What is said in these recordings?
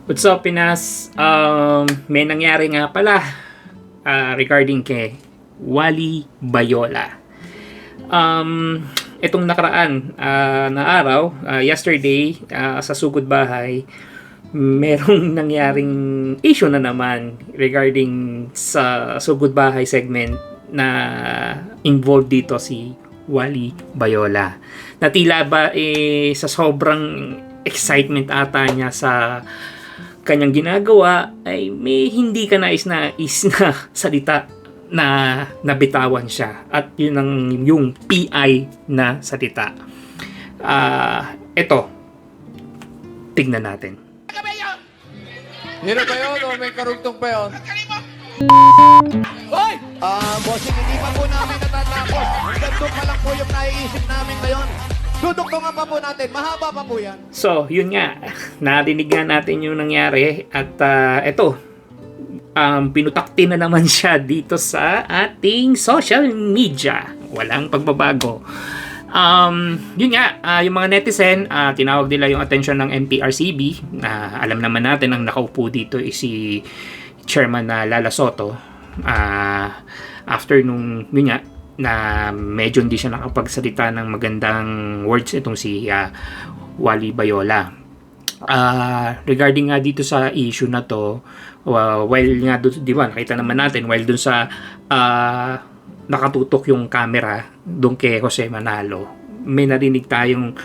What's up, Pinas? May nangyari nga pala regarding kay Wally Bayola. Itong nakaraan na araw, yesterday, sa Sugod Bahay, merong nangyaring issue na naman regarding sa Sugod Bahay segment na involved dito si Wally Bayola. Na tila ba sa sobrang excitement ata niya sa kanyang ginagawa ay may hindi ka nais na salita na nabitawan siya, at yun ang yung PI na salita. Ito, tignan natin. Hero ba yun o may karugtong pa yun? Hoy! Bossing, hindi pa po namin natatapos. Hanggang doon pa lang po yung naiisip namin ngayon. Duduktungan pa po natin. Mahaba pa po yan. So, yun nga, narinig nga natin yung nangyari, at ito, pinutakti na naman siya dito sa ating social media. Walang pagbabago. Yun nga, yung mga netizen, tinawag nila yung attention ng MPRCB. Alam naman natin ang nakaupo dito is si Chairman Lala Soto. After nung, yun nga, na medyo hindi siya nakapagsalita ng magandang words itong si Wally Bayola. Regarding nga dito sa issue na to, while nga doon, di ba, nakita naman natin, while doon sa nakatutok yung camera doon kay Jose Manalo, may narinig tayong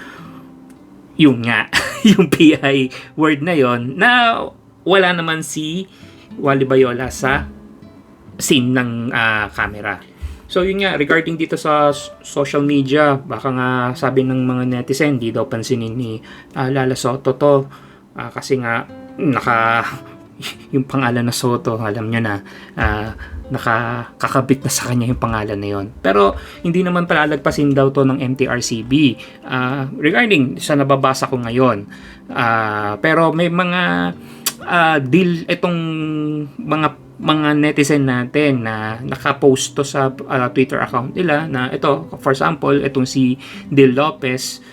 yung nga, yung PI word na yon na wala naman si Wally Bayola sa scene ng camera. So yun nga, regarding dito sa social media, baka nga sabi ng mga netizen, di daw pansinin ni Lala Soto to. Kasi nga, yung pangalan na Soto, alam nyo na, nakakabit na sa kanya yung pangalan na yon. Pero hindi naman palalagpasin daw to ng MTRCB. Regarding sa nababasa ko ngayon. Pero may mga deal itong mga netizen natin na nakapost to sa Twitter account nila na ito, for example, itong si Dil Lopez,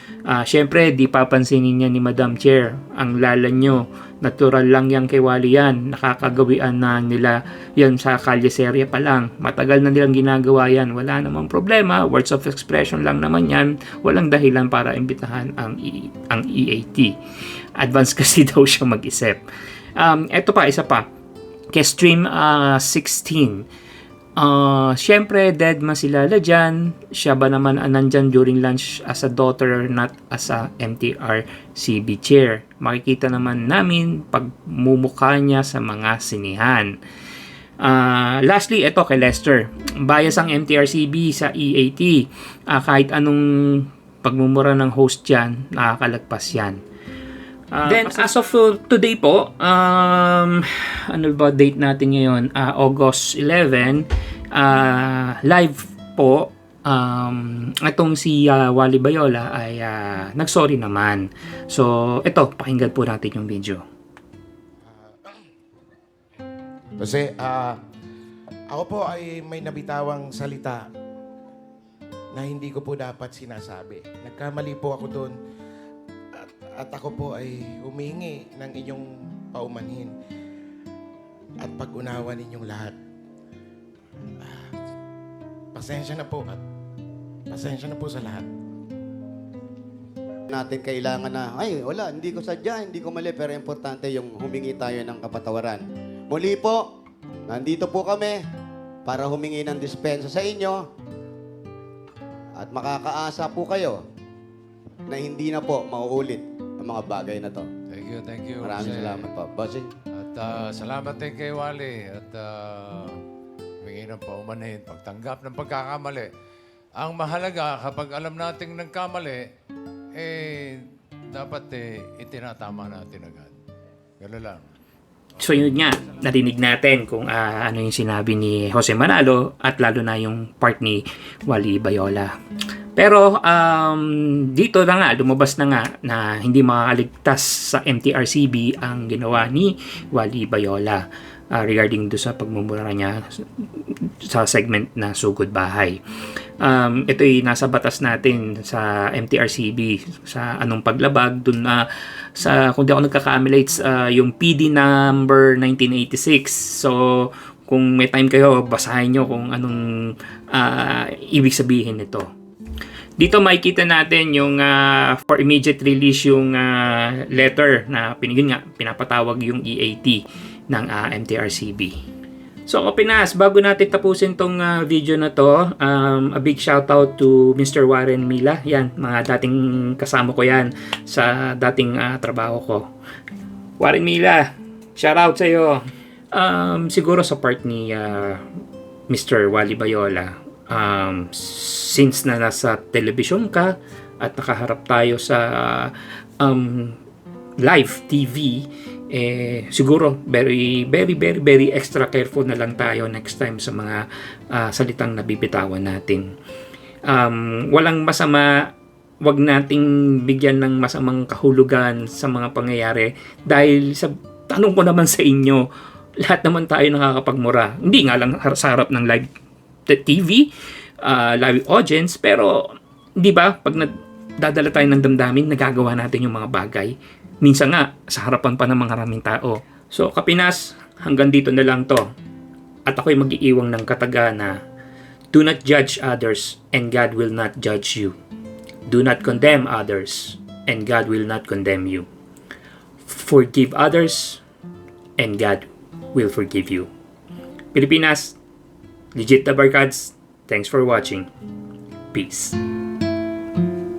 syempre di papansinin niya ni Madam Chair, ang lala nyo, natural lang yan kay Wally yan, nakakagawian na nila yan sa kalye serye pa lang, matagal na nilang ginagawa yan, wala namang problema, words of expression lang naman yan, walang dahilan para imbitahan ang EAT. Advance kasi daw siya mag-isip. Ito pa, isa pa, kay Stream 16. Syempre, dead man si Lala dyan. Siya ba naman nandyan during lunch as a daughter, not as a MTRCB chair? Makikita naman namin pagmumukha niya sa mga sinihan. Lastly, ito kay Lester. Bias ang MTRCB sa EAT. Kahit anong pagmumura ng host dyan, nakakalagpas yan. Then as of today po, ano ba date natin ngayon? August 11, live po, itong si Wally Bayola ay nagsorry naman. So ito, pakinggan po natin yung video. Kasi ako po ay may nabitawang salita na hindi ko po dapat sinasabi. Nagkamali po ako doon. At ako po ay humingi ng inyong paumanhin at pag-unawa ninyong lahat. Pasensya na po at pasensya na po sa lahat. Natin kailangan na, ay wala, hindi ko sadya, hindi ko mali, pero importante yung humingi tayo ng kapatawaran. Muli po, nandito po kami para humingi ng dispensa sa inyo at makakaasa po kayo na hindi na po mauulit ang mga bagay na to. Thank you. Maraming salamat po. Bossing. At salamat din kay Wally. At humingi ng paumanhin, pagtanggap ng pagkakamali. Ang mahalaga, kapag alam nating nagkamali, dapat itinatama natin agad. Gano'n lang. So yun nga, narinig natin kung ano yung sinabi ni Jose Manalo, at lalo na yung part ni Wally Bayola. Pero dito na nga, lumabas na nga na hindi makakaligtas sa MTRCB ang ginawa ni Wally Bayola regarding do sa pagmumura niya sa segment na Sugod Bahay. ito'y nasa batas natin sa MTRCB sa anong paglabag dun na sa, kung di ako nagkakamali, it's, yung PD number 1986. So kung may time kayo, basahin nyo kung anong ibig sabihin nito. Dito makikita natin yung for immediate release yung letter na pinapatawag yung EAT ng MTRCB. So Kapinas, bago natin tapusin tong video na to, a big shout out to Mr. Warren Mila. Yan, mga dating kasama ko yan sa dating trabaho ko. Warren Mila, shout out sa iyo. Siguro sa part ni Mr. Wally Bayola, since na nasa television ka at nakaharap tayo sa live TV, siguro very extra careful na lang tayo next time sa mga salitang nabibitawan natin. Walang masama, wag nating bigyan ng masamang kahulugan sa mga pangyayari dahil sa tanong ko naman sa inyo, lahat naman tayo nakakapagmura. Hindi nga lang sa harap ng live TV, live audience, pero di ba pag dadala tayo ng damdamin, nagagawa natin yung mga bagay. Minsan nga, sa harapan pa ng mga maraming tao. So, Kapinas, hanggang dito na lang to. At ako'y mag-iiwang ng kataga na, do not judge others, and God will not judge you. Do not condemn others, and God will not condemn you. Forgive others, and God will forgive you. Pilipinas, legit the barkads. Thanks for watching. Peace.